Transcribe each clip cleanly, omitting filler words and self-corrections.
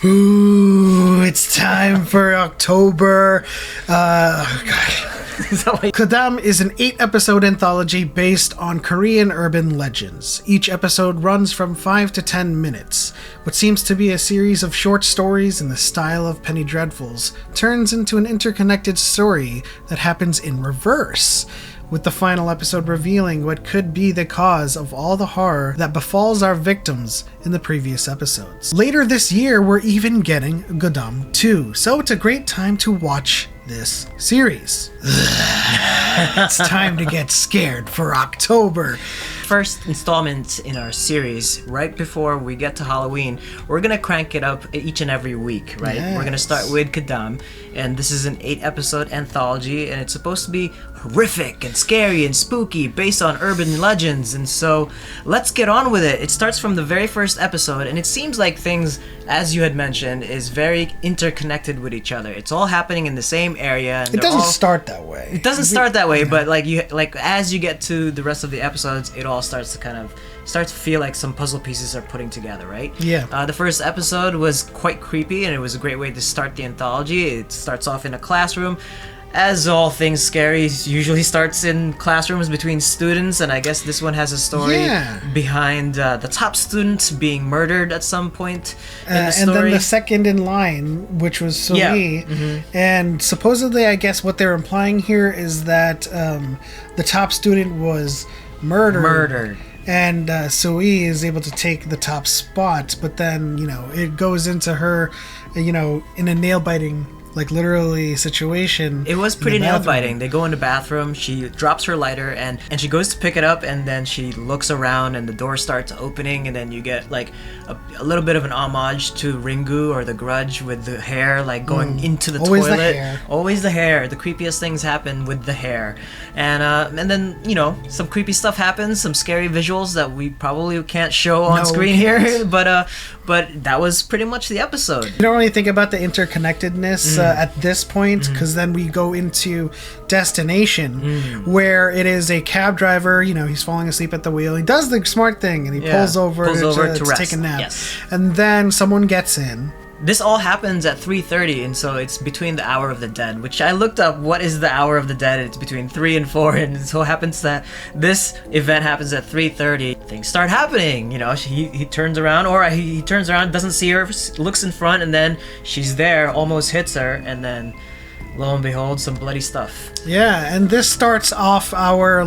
Ooh, it's time for October. Kadam is an 8-episode anthology based on Korean urban legends. Each episode runs from 5 to 10 minutes. What seems to be a series of short stories in the style of Penny Dreadfuls turns into an interconnected story that happens in reverse, with the final episode revealing what could be the cause of all the horror that befalls our victims in the previous episodes. Later this year, we're even getting Goedam 2, so it's a great time to watch this series. It's time to get scared for October. First installment in our series, right before we get to Halloween, we're gonna crank it up each and every week, right? Yes. We're gonna start with Kadam, and this is an 8-episode anthology, and it's supposed to be horrific and scary and spooky based on urban legends, and so let's get on with it. It starts from the very first episode, and it seems like things, as you had mentioned, is very interconnected with each other. It's all happening in the same area. And It doesn't start that way. It doesn't start that way, but as you get to the rest of the episodes, it all starts to feel like some puzzle pieces are putting together, right? Yeah. The first episode was quite creepy, and it was a great way to start the anthology. It starts off in a classroom. As all things scary usually starts in classrooms between students, and I guess this one has a story behind the top student being murdered at some point in the story. And then the second in line, which was Sui, and supposedly I guess what they're implying here is that the top student was murdered. And Sui is able to take the top spot, but then, it goes into her, in a nail-biting, literally situation. It was pretty nail-biting. They go in the bathroom, she drops her lighter, and she goes to pick it up, and then she looks around, and the door starts opening, and then you get, a little bit of an homage to Ringu or The Grudge with the hair, going into the Always toilet. The hair. Always the hair. The creepiest things happen with the hair. And then, some creepy stuff happens, some scary visuals that we probably can't show on screen here, but that was pretty much the episode. You don't really think about the interconnectedness at this point, because then we go into Destination, where it is a cab driver, he's falling asleep at the wheel. He does the smart thing, and he pulls over to take a nap. Yes. And then someone gets in. This all happens at 3:30, and so it's between the hour of the dead, which I looked up what is the hour of the dead. It's between 3 and 4, and it so happens that this event happens at 3:30. Things start happening, he turns around, or he turns around, doesn't see her, looks in front, and then she's there, almost hits her, and then lo and behold, some bloody stuff. Yeah, and this starts off our,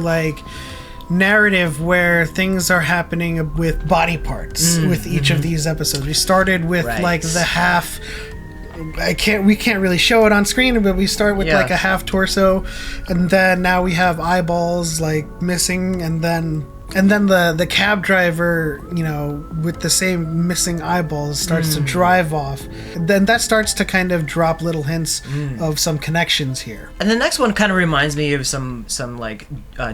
narrative where things are happening with body parts with each of these episodes. We started with the half. We can't really show it on screen, but we start with a half torso, and then now we have eyeballs missing, and then the cab driver, with the same missing eyeballs, starts to drive off. And then that starts to kind of drop little hints of some connections here. And the next one kind of reminds me of some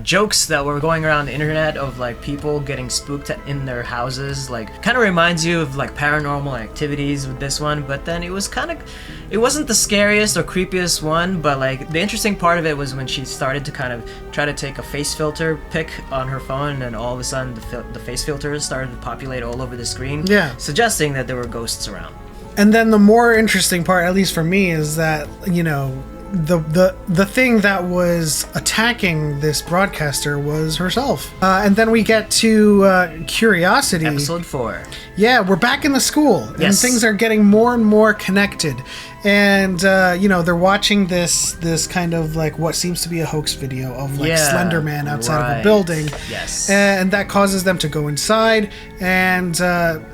jokes that were going around the internet of people getting spooked in their houses. Kind of reminds you of paranormal activities with this one, but then it wasn't the scariest or creepiest one, but the interesting part of it was when she started to kind of try to take a face filter pic on her phone, and all of a sudden the face filters started to populate all over the screen, suggesting that there were ghosts around. And then the more interesting part, at least for me, is that the thing that was attacking this broadcaster was herself. And then we get to Curiosity. Episode 4. Yeah, we're back in the school, and things are getting more and more connected. And they're watching this kind of what seems to be a hoax video of Slender Man outside of a building. Yes. And that causes them to go inside, and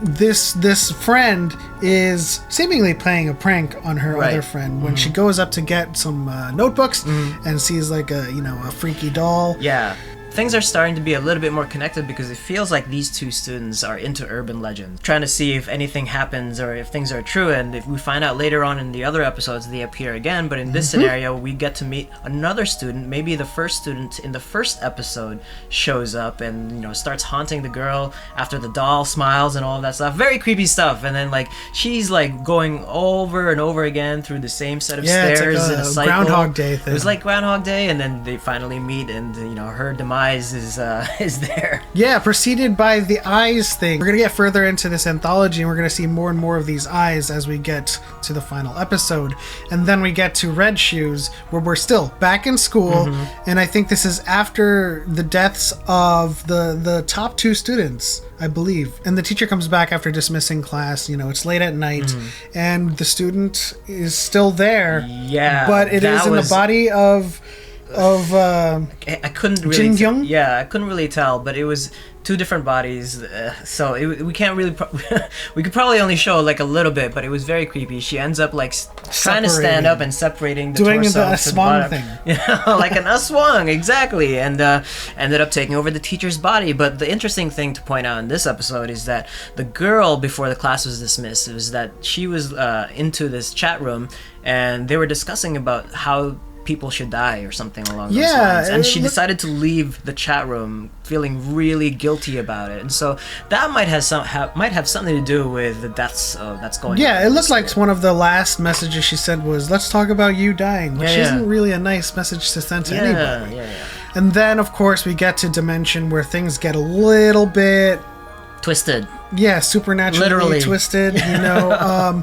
this friend is seemingly playing a prank on her other friend when she goes up to get some notebooks and sees a freaky doll. Yeah. Things are starting to be a little bit more connected because it feels like these two students are into urban legends, trying to see if anything happens or if things are true, and if we find out later on in the other episodes they appear again, but in this scenario we get to meet another student. Maybe the first student in the first episode shows up and starts haunting the girl after the doll smiles and all of that stuff. Very creepy stuff, and then she's going over and over again through the same set of stairs in a cycle. Groundhog Day thing. It was like Groundhog Day, and then they finally meet, and her demise eyes is there. Yeah, preceded by the eyes thing. We're going to get further into this anthology, and we're going to see more and more of these eyes as we get to the final episode. And then we get to Red Shoes, where we're still back in school, and I think this is after the deaths of the top 2 students, I believe. And the teacher comes back after dismissing class. You know, it's late at night, and the student is still there. Yeah, but it is in the body of I couldn't really Jin Young? Yeah, I couldn't really tell, but it was 2 different bodies, so we can't really we could probably only show like a little bit, but it was very creepy. She ends up like trying to stand up and separating the doing torso the swung thing. Yeah, like an swung, exactly, and ended up taking over the teacher's body. But the interesting thing to point out in this episode is that the girl, before the class was dismissed, was that she was into this chat room, and they were discussing about how people should die or something along those lines, and she decided to leave the chat room feeling really guilty about it, and so that might have something to do with the deaths that's going on. Yeah, it looked like one of the last messages she sent was, "Let's talk about you dying," which isn't really a nice message to send to anybody. And then of course we get to Dimension, where things get a little bit twisted. Yeah, supernaturally Literally twisted. You know,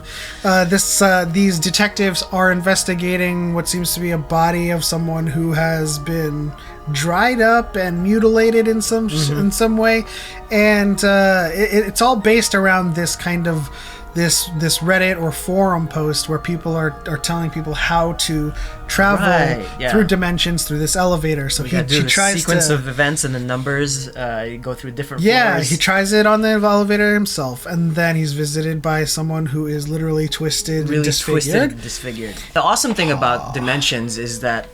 these detectives are investigating what seems to be a body of someone who has been dried up and mutilated in some way, and it's all based around this kind of this Reddit or forum post where people are telling people how to travel through dimensions through this elevator. So he tries sequence of events and the numbers. You go through different floors. He tries it on the elevator himself, and then he's visited by someone who is literally twisted and disfigured. The awesome thing about dimensions is that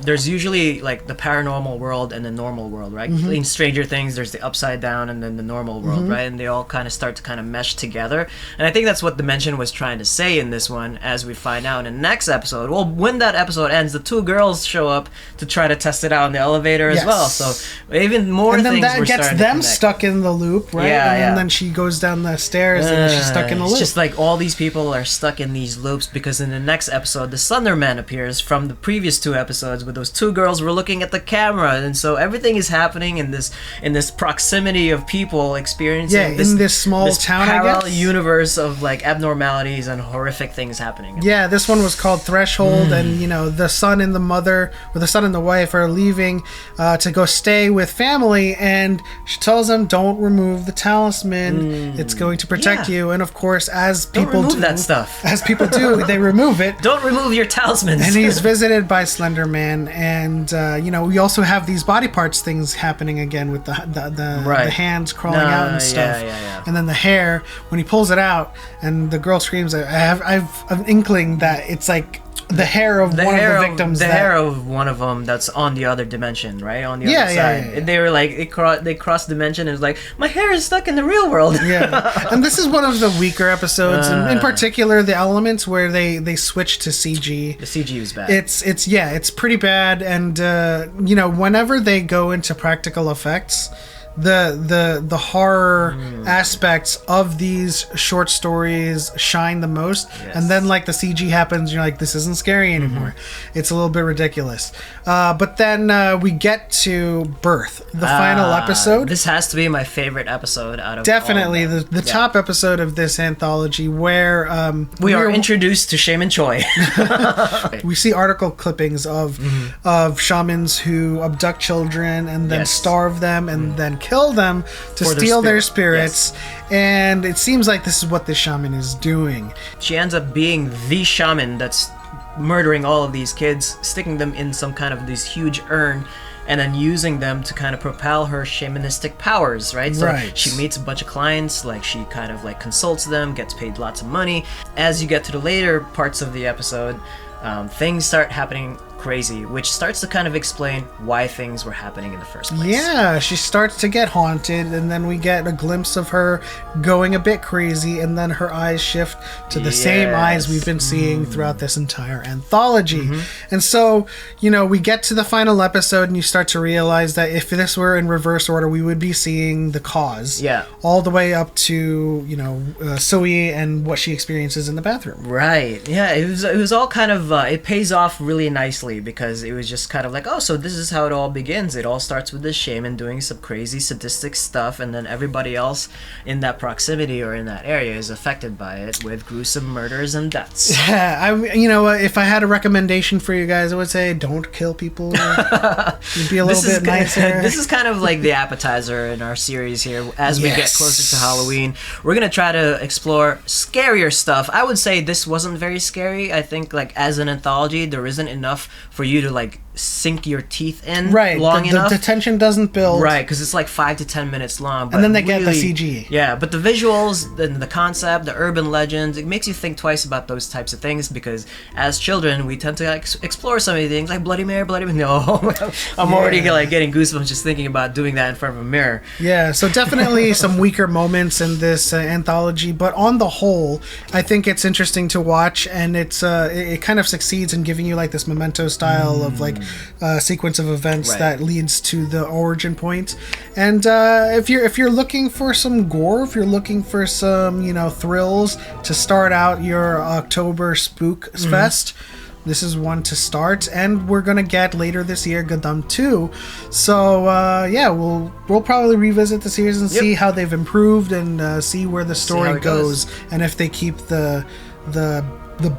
there's usually like the paranormal world and the normal world, right? In Stranger Things, there's the upside down and then the normal world, right? And they all kind of start to kind of mesh together. And I think that's what Dimension was trying to say in this one, as we find out in the next episode. Well, when that episode ends, the 2 girls show up to try to test it out in the elevator as well. So even more things. And then that gets them stuck in the loop, right? And then she goes down the stairs and she's stuck in the loop. It's just like all these people are stuck in these loops, because in the next episode, the Slenderman appears from the previous 2 episodes, where those 2 girls were looking at the camera, and so everything is happening in this proximity of people experiencing in this small town, parallel universe of like abnormalities and horrific things happening. Yeah, this one was called Threshold, and you know, the son and the mother, or the son and the wife, are leaving to go stay with family, and she tells them, "Don't remove the talisman; it's going to protect you." And of course, as people do that stuff, as people do, they remove it. Don't remove your talismans. And he's visited by Slender Man, and you know, we also have these body parts things happening again with the hands crawling out and stuff, and then the hair when he pulls it out, and the girl screams. I've an inkling that it's like the hair of one of the victims. The hair of one of them that's on the other dimension, right? On the other side. Yeah. They were like, they crossed dimension, and it was like, my hair is stuck in the real world. And this is one of the weaker episodes, in particular the elements where they switch to CG. The CG was bad. It's pretty bad, and you know, whenever they go into practical effects, the horror aspects of these short stories shine the most, and then like the CG happens, you're like, this isn't scary anymore. It's a little bit ridiculous, but then we get to Birth, the final episode. This has to be my favorite episode out of definitely all of the top episode of this anthology, where we are introduced to Shaman Choi. We see article clippings of shamans who abduct children and then starve them and then kill them to steal their spirits, and it seems like this is what this shaman is doing. She ends up being the shaman that's murdering all of these kids, sticking them in some kind of this huge urn, and then using them to kind of propel her shamanistic powers, right? So she meets a bunch of clients, like she kind of like consults them, gets paid lots of money. As you get to the later parts of the episode, things start happening crazy, which starts to kind of explain why things were happening in the first place. Yeah, she starts to get haunted, and then we get a glimpse of her going a bit crazy, and then her eyes shift to the same eyes we've been seeing throughout this entire anthology. And so, you know, we get to the final episode, and you start to realize that if this were in reverse order, we would be seeing the cause. All the way up to, you know, Sui and what she experiences in the bathroom. Right. Yeah, it was all kind of, it pays off really nicely. quickly because it was just kind of like, oh, so this is how it all begins. It all starts with this shaman doing some crazy sadistic stuff, and then everybody else in that proximity or in that area is affected by it with gruesome murders and deaths. Yeah, if I had a recommendation for you guys, I would say don't kill people. You'd be a little bit nicer. This is kind of like the appetizer in our series here. As we get closer to Halloween, we're gonna try to explore scarier stuff. I would say this wasn't very scary. I think like as an anthology, there isn't enough for you to like sink your teeth in long enough. The tension doesn't build. Right, because it's like 5 to 10 minutes long. But and then they get the CG. Yeah, but the visuals, the concept, the urban legends, it makes you think twice about those types of things because as children, we tend to like, explore some of these things like Bloody Mary, No, I'm already like getting goosebumps just thinking about doing that in front of a mirror. Yeah, so definitely some weaker moments in this anthology, but on the whole, I think it's interesting to watch, and it kind of succeeds in giving you like this Memento style of like sequence of events that leads to the origin point. And if you're looking for some gore, if you're looking for some thrills to start out your October Spook Fest, this is one to start. And we're gonna get later this year Goedam 2. So we'll probably revisit the series and see how they've improved and see where the story goes, and if they keep the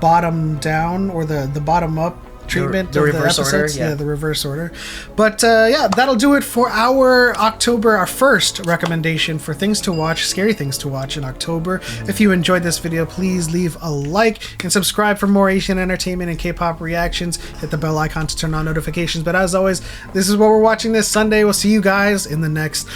bottom down or the bottom up treatment the of reverse the episodes. order, The reverse order. But that'll do it for our first recommendation for things to watch, scary things to watch in October. If you enjoyed this video, please leave a like and subscribe for more Asian entertainment and K-pop reactions. Hit the bell icon to turn on notifications. But as always, this is what we're watching this Sunday. We'll see you guys in the next